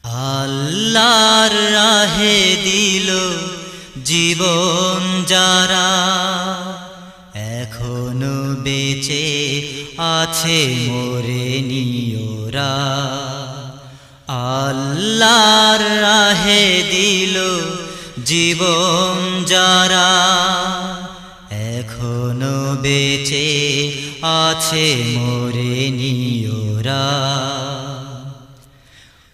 আল্লাহর রাহে দিল জীবন যারা এখনো বেঁচে আছে মরেনি ওরা। আল্লাহর রাহে দিল জীবন যারা এখনো বেঁচে আছে মরেনি ওরা।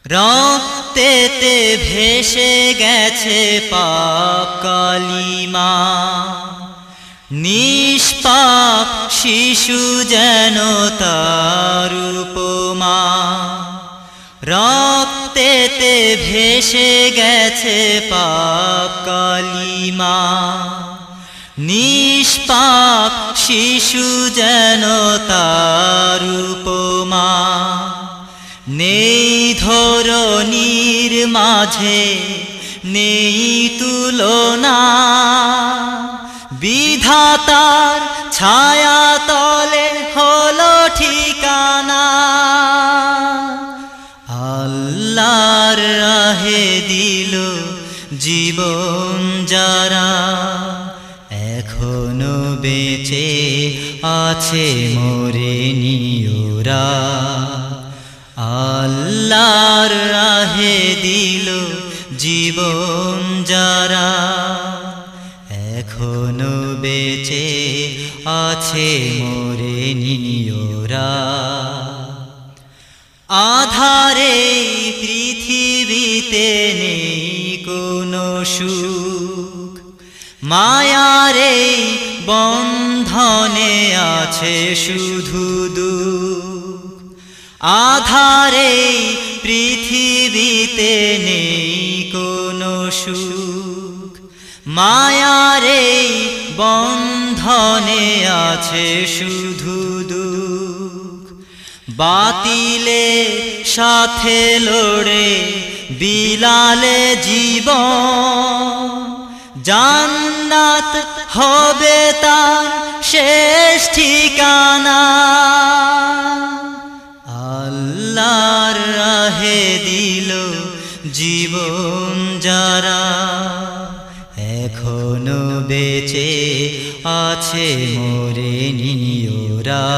রক্তেতে ভেসে গেছে পাপ কালিমা, নিষ্পাপ শিশু যেন তার উপমা। রক্তেতে ভেসে গেছে পাপ কালিমা, নিষ্পাপ শিশু যেন তার উপমা। নেই ধরণীর মাঝে নেই তুলনা, বিধাতার ছায়া তলে হলো ঠিকানা। আল্লাহর রাহে দিল জীবন যারা এখনো বেঁচে আছে মরেনি ওরা। আল্লাহর রাহে দিল জীবন যারা এখনো বেঁচে আছে মরেনি ওরা। আধারে পৃথিবীতে নেই কোনো সুখ, মায়ারে বন্ধনে আছে শুধু দুঃখ। আধারে পৃথিবীতে নেই কোনো সুখ, মায়ারে বন্ধনে আছে শুধু দুঃখ। বাতিলের সাথে লড়ে বিলালে জীবন, জান্নাত হবে তার শেষ ঠিকানা। আল্লাহর রাহে দিল জীবন যারা এখনো বেঁচে আছে মরেনি ওরা।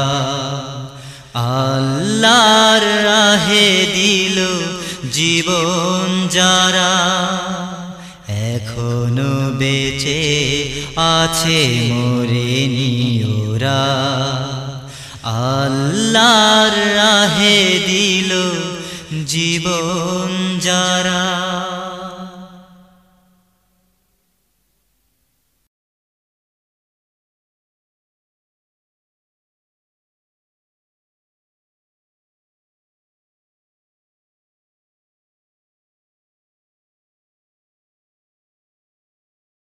আল্লাহর রাহে দিল জীবন যারা এখনো বেঁচে আছে মরেনি ওরা। আল্লাহর রাহে দিল জীবন যারা।